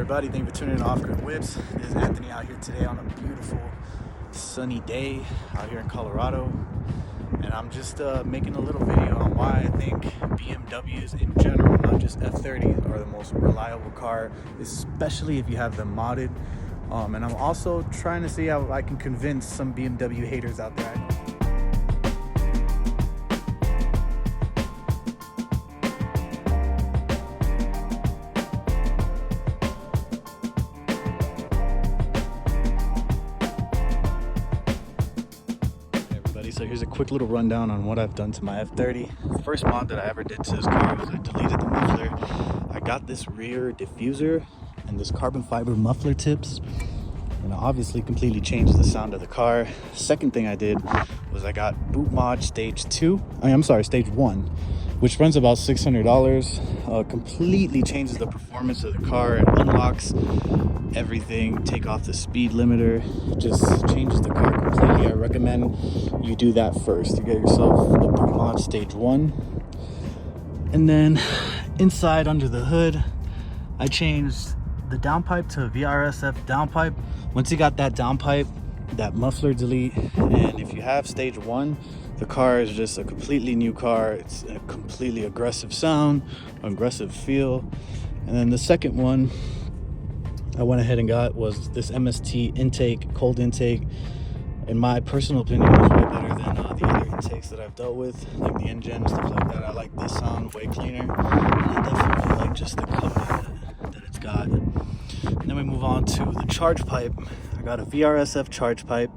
everybody? Thank you for tuning in to Off Grid Whips. This is Anthony out here today on a beautiful sunny day out here in Colorado, and I'm just making a little video on why I think BMWs in general, not just F30s, are the most reliable car, especially if you have them modded. And I'm also trying to see how I can convince some BMW haters out there. So here's a quick little rundown on what I've done to my F30. The first mod that I ever did to this car was I deleted the muffler. I got this rear diffuser and this carbon fiber muffler tips, and I obviously completely changed the sound of the car. Second thing I did was I got boot mod stage 1, which runs about $600. Completely changes the performance of the car. It unlocks everything, take off the speed limiter, just changes the car completely. I recommend you do that first. You get yourself a boot mod stage 1, and then inside under the hood I changed the downpipe to a Vrsf downpipe. Once you got that downpipe, that muffler delete, and if you have stage 1, the car is just a completely new car. It's a completely aggressive sound, aggressive feel. And then the second one I went ahead and got was this Mst intake, cold intake. In my personal opinion, it was way better than the other intakes that I've dealt with, like the engine and stuff like that. I like this sound way cleaner, and I definitely like just the cover that it's got. And then we move on to the charge pipe. I got a Vrsf charge pipe.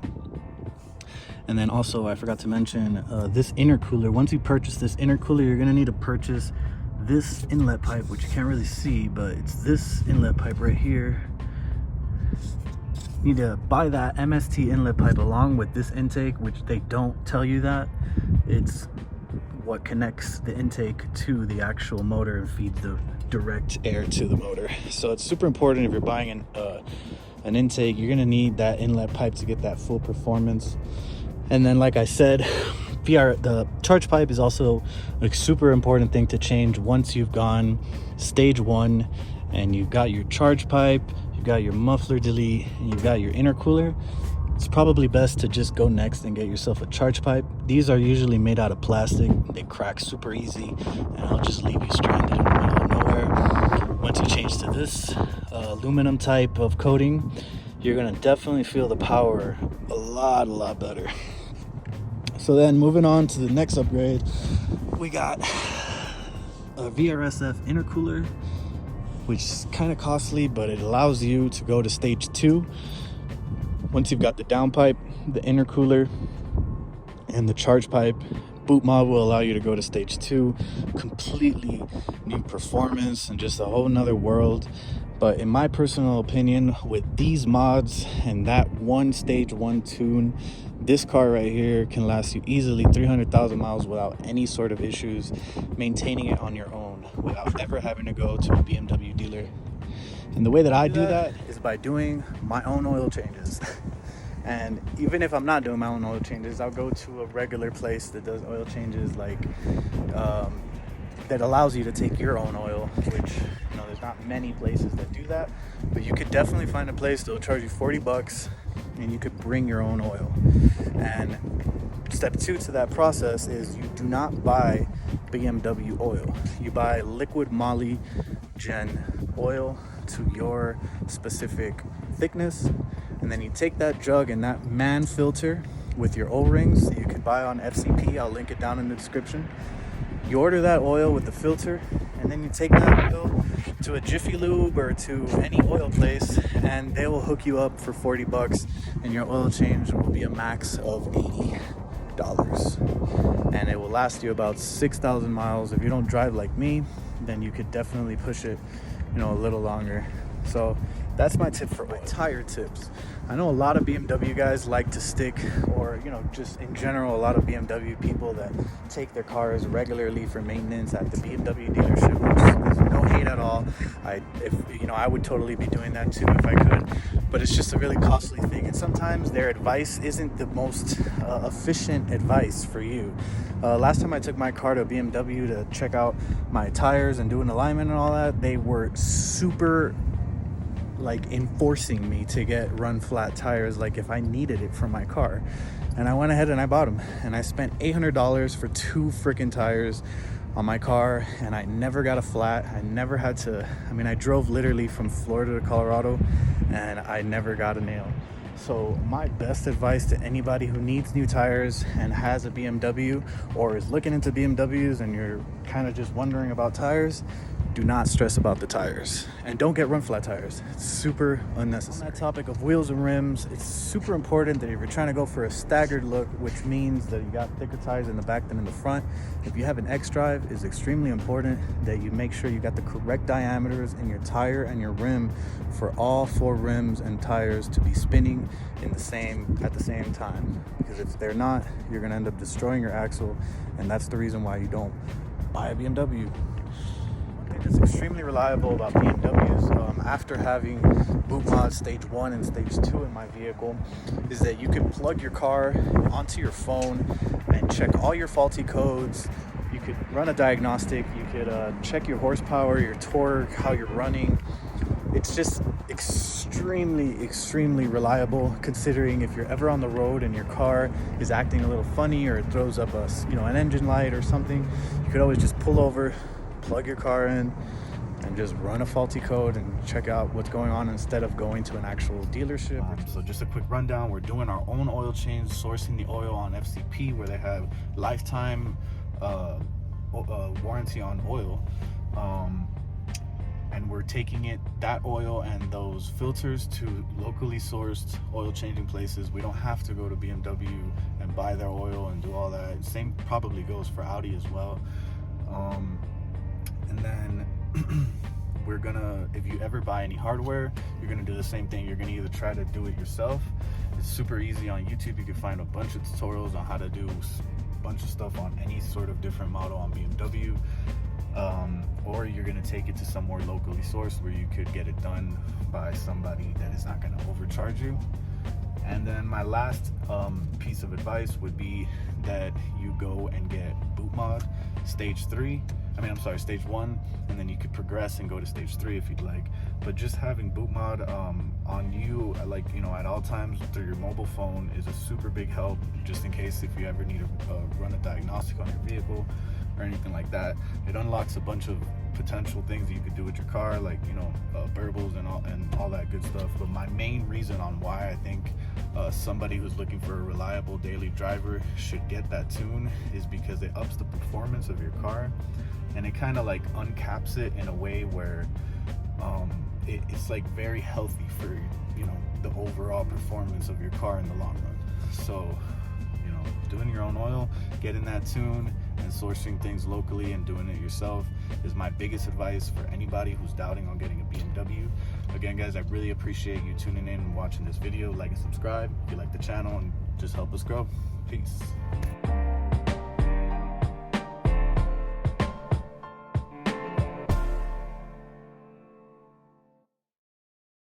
And then also I forgot to mention this intercooler. Once you purchase this intercooler, you're gonna need to purchase this inlet pipe, which you can't really see, but it's this inlet pipe right here. You need to buy that Mst inlet pipe along with this intake, which they don't tell you that. It's what connects the intake to the actual motor and feeds the direct air to the motor. So it's super important if you're buying an intake, you're gonna need that inlet pipe to get that full performance. And then, like I said, the charge pipe is also a super important thing to change once you've gone stage 1 and you've got your charge pipe, you've got your muffler delete, and you've got your intercooler. It's probably best to just go next and get yourself a charge pipe. These are usually made out of plastic. They crack super easy, and I'll just leave you stranded in the middle of nowhere. Once you change to this aluminum type of coating, you're gonna definitely feel the power a lot better. So then moving on to the next upgrade, we got a Vrsf intercooler, which is kind of costly, but it allows you to go to stage 2. Once you've got the downpipe, the intercooler, and the charge pipe, boot mod will allow you to go to stage 2. Completely new performance and just a whole nother world. But in my personal opinion, with these mods and that one stage 1 tune, this car right here can last you easily 300,000 miles without any sort of issues, maintaining it on your own without ever having to go to a BMW dealer. And the way that I do that is by doing my own oil changes. And even if I'm not doing my own oil changes, I'll go to a regular place that does oil changes, like that allows you to take your own oil, which, you know, there's not many places that do that, but you could definitely find a place that will charge you $40 and you could bring your own oil. And step 2 to that process is you do not buy BMW oil. You buy liquid moly gen oil to your specific thickness, and then you take that jug and that man filter with your O-rings that you can buy on FCP. I'll link it down in the description. You order that oil with the filter, and then you take that oil to a Jiffy Lube or to any oil place, and they will hook you up for $40, and your oil change will be a max of $80. And it will last you about 6,000 miles. If you don't drive like me, then you could definitely push it, you know, a little longer. So that's my tip for my tire tips. I know a lot of BMW guys like to stick, or, you know, just in general, a lot of BMW people that take their cars regularly for maintenance at the BMW dealership, which is no hate at all. I would totally be doing that too if I could, but it's just a really costly thing, and sometimes their advice isn't the most efficient advice for you. Last time I took my car to BMW to check out my tires and do an alignment and all that, they were super like enforcing me to get run flat tires, like if I needed it for my car. And I went ahead and I bought them, and I spent $800 for 2 freaking tires on my car, and I never got a flat. I never had to, I mean, I drove literally from Florida to Colorado and I never got a nail. So my best advice to anybody who needs new tires and has a BMW or is looking into BMWs and you're kind of just wondering about tires, do not stress about the tires, and don't get run flat tires. It's super unnecessary. On that topic of wheels and rims, it's super important that if you're trying to go for a staggered look, which means that you got thicker tires in the back than in the front, if you have an X-Drive, it's extremely important that you make sure you got the correct diameters in your tire and your rim for all 4 rims and tires to be spinning at the same time. Because if they're not, you're gonna end up destroying your axle, and that's the reason why you don't buy a BMW. It's extremely reliable about BMWs, after having boot mod stage 1 and stage 2 in my vehicle, is that you can plug your car onto your phone and check all your faulty codes. You could run a diagnostic, you could check your horsepower, your torque, how you're running. It's just extremely reliable, considering if you're ever on the road and your car is acting a little funny or it throws up an engine light or something, you could always just pull over, plug your car in, and just run a faulty code and check out what's going on instead of going to an actual dealership. So just a quick rundown, we're doing our own oil change, sourcing the oil on FCP, where they have lifetime warranty on oil, and we're taking that oil and those filters to locally sourced oil changing places. We don't have to go to BMW and buy their oil and do all that. Same probably goes for Audi as well. And then we're gonna, if you ever buy any hardware, you're gonna do the same thing. You're gonna either try to do it yourself. It's super easy on YouTube. You can find a bunch of tutorials on how to do a bunch of stuff on any sort of different model on BMW, or you're gonna take it to somewhere locally sourced where you could get it done by somebody that is not gonna overcharge you. And then my last piece of advice would be that you go and get boot mod stage 1, and then you could progress and go to stage 3 if you'd like. But just having boot mod on you, at all times through your mobile phone, is a super big help, just in case if you ever need to run a diagnostic on your vehicle or anything like that. It unlocks a bunch of potential things that you could do with your car, like burbles and all that good stuff. But my main reason on why I think somebody who's looking for a reliable daily driver should get that tune is because it ups the performance of your car, and it kind of like uncaps it in a way where it's like very healthy for the overall performance of your car in the long run. So doing your own oil, getting that tune, and sourcing things locally and doing it yourself is my biggest advice for anybody who's doubting on getting a BMW. Again, guys, I really appreciate you tuning in and watching this video. Like and subscribe if you like the channel, and just help us grow. Peace.